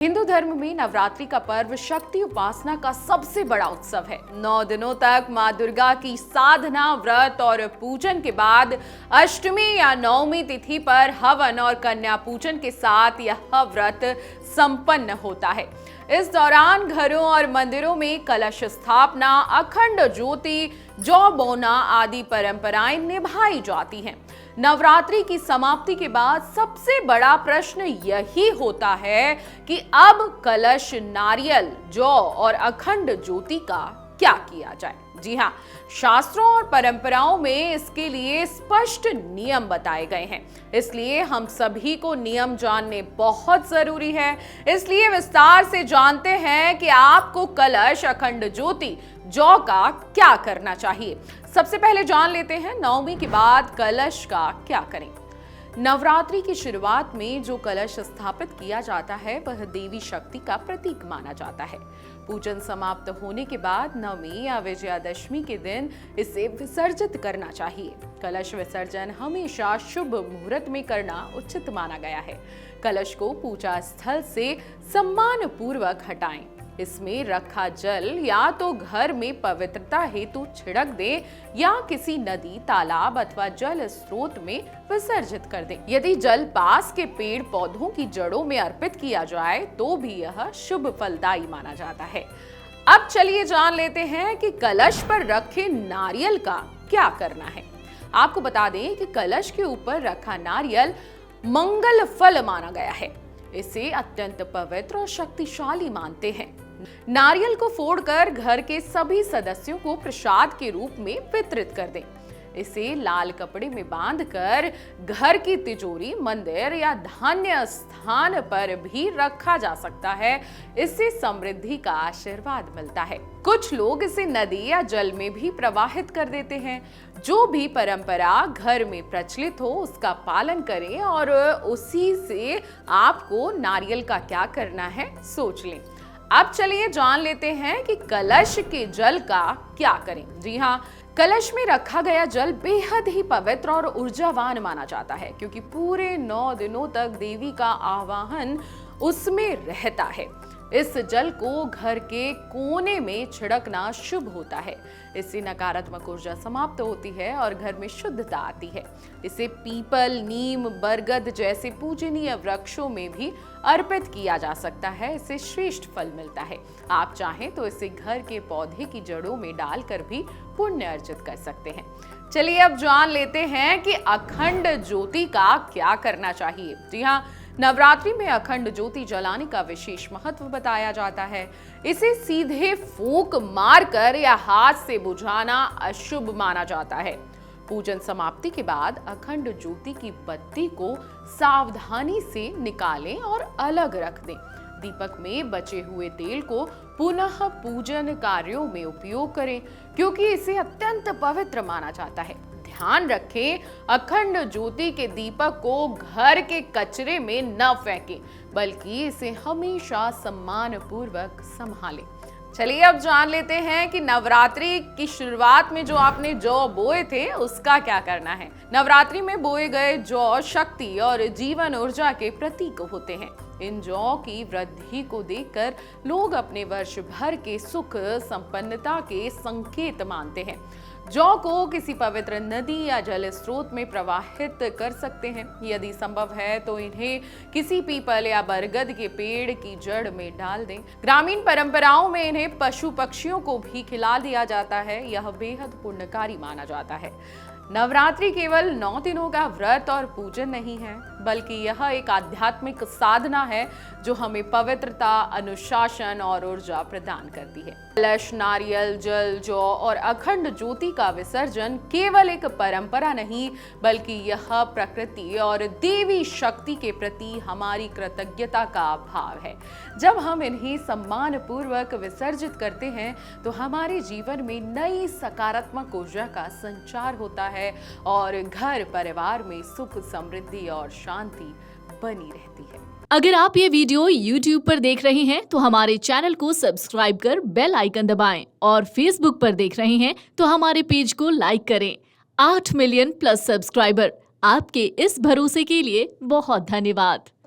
हिंदू धर्म में नवरात्रि का पर्व शक्ति उपासना का सबसे बड़ा उत्सव है। 9 दिनों तक मां दुर्गा की साधना, व्रत और पूजन के बाद अष्टमी या नवमी तिथि पर हवन और कन्या पूजन के साथ यह व्रत संपन्न होता है। इस दौरान घरों और मंदिरों में कलश स्थापना, अखंड ज्योति, जौ बोना आदि परंपराएं निभाई जाती हैं। नवरात्रि की समाप्ति के बाद सबसे बड़ा प्रश्न यही होता है कि अब कलश, नारियल, जौ और अखंड ज्योति का क्या किया जाए। जी हाँ, शास्त्रों और परंपराओं में इसके लिए स्पष्ट नियम बताए गए हैं, इसलिए हम सभी को नियम जानने बहुत जरूरी है। इसलिए विस्तार से जानते हैं कि आपको कलश, अखंड ज्योति, जौ का क्या करना चाहिए। सबसे पहले जान लेते हैं नवमी के बाद कलश का क्या करें। नवरात्रि की शुरुआत में जो कलश स्थापित किया जाता है वह देवी शक्ति का प्रतीक माना जाता है। पूजन समाप्त होने के बाद नवमी या विजयादशमी के दिन इसे विसर्जित करना चाहिए। कलश विसर्जन हमेशा शुभ मुहूर्त में करना उचित माना गया है। कलश को पूजा स्थल से सम्मान पूर्वक हटाएं। इसमें रखा जल या तो घर में पवित्रता हेतु छिड़क दें या किसी नदी, तालाब अथवा जल स्रोत में विसर्जित कर दें। यदि जल पास के पेड़ पौधों की जड़ों में अर्पित किया जाए तो भी यह शुभ फलदायी माना जाता है। अब चलिए जान लेते हैं कि कलश पर रखे नारियल का क्या करना है। आपको बता दें कि कलश के ऊपर रखा नारियल मंगल फल माना गया है। इसे अत्यंत पवित्र और शक्तिशाली मानते हैं। नारियल को फोड़कर घर के सभी सदस्यों को प्रसाद के रूप में वितरित कर दें। इसे लाल कपड़े में बांधकर घर की तिजोरी, मंदिर या धान्य स्थान पर भी रखा जा सकता है। इससे समृद्धि का आशीर्वाद मिलता है। कुछ लोग इसे नदी या जल में भी प्रवाहित कर देते हैं। जो भी परंपरा घर में प्रचलित हो उसका पालन करें और उसी से आपको नारियल का क्या करना है सोच लें। अब चलिए जान लेते हैं कि कलश के जल का क्या करें। जी हाँ, कलश में रखा गया जल बेहद ही पवित्र और ऊर्जावान माना जाता है, क्योंकि पूरे 9 दिनों तक देवी का आवाहन उसमें रहता है। इस जल को घर के कोने में छिड़कना शुभ होता है। इससे नकारात्मक ऊर्जा समाप्त होती है और घर में शुद्धता आती है। इसे पीपल, नीम, बरगद जैसे पूजनीय वृक्षों में भी अर्पित किया जा सकता है। इससे श्रेष्ठ फल मिलता है। आप चाहें तो इसे घर के पौधे की जड़ों में डालकर भी पुण्य अर्जित कर सकते हैं। चलिए अब जान लेते हैं कि अखंड ज्योति का क्या करना चाहिए। जी हाँ, नवरात्रि में अखंड ज्योति जलाने का विशेष महत्व बताया जाता है। इसे सीधे फूंक मारकर या हाथ से बुझाना अशुभ माना जाता है। पूजन समाप्ति के बाद अखंड ज्योति की बत्ती को सावधानी से निकालें और अलग रख दें। दीपक में बचे हुए तेल को पुनः पूजन कार्यों में उपयोग करें, क्योंकि इसे अत्यंत पवित्र माना जाता है। ध्यान रखें, अखंड ज्योति के दीपक को घर के कचरे में न फेंकें, बल्कि इसे हमेशा सम्मान पूर्वक संभालें। चलिए अब जान लेते हैं कि नवरात्रि की शुरुआत में जो आपने जौ बोए थे उसका क्या करना है। नवरात्रि में बोए गए जौ शक्ति और जीवन ऊर्जा के प्रतीक होते हैं। इन जौ की वृद्धि को देखकर लोग अपने वर्ष भर के सुख संपन्नता के संकेत मानते हैं। जौ को किसी पवित्र नदी या जल स्रोत में प्रवाहित कर सकते हैं। यदि संभव है तो इन्हें किसी पीपल या बरगद के पेड़ की जड़ में डाल दें। ग्रामीण परंपराओं में इन्हें पशु पक्षियों को भी खिला दिया जाता है। यह बेहद पुण्यकारी माना जाता है। नवरात्रि केवल 9 दिनों का व्रत और पूजन नहीं है, बल्कि यह एक आध्यात्मिक साधना है जो हमें पवित्रता, अनुशासन और ऊर्जा प्रदान करती है। कलश, नारियल, जल, जौ और अखंड ज्योति का विसर्जन केवल एक परंपरा नहीं, बल्कि यह प्रकृति और देवी शक्ति के प्रति हमारी कृतज्ञता का भाव है। जब हम इन्हें सम्मान पूर्वक विसर्जित करते हैं तो हमारे जीवन में नई सकारात्मक ऊर्जा का संचार होता है और घर परिवार में सुख, समृद्धि और शांति बनी रहती है। अगर आप ये वीडियो YouTube पर देख रहे हैं तो हमारे चैनल को सब्सक्राइब कर बेल आइकन दबाएं और Facebook पर देख रहे हैं तो हमारे पेज को लाइक करें। 8 मिलियन प्लस सब्सक्राइबर, आपके इस भरोसे के लिए बहुत धन्यवाद।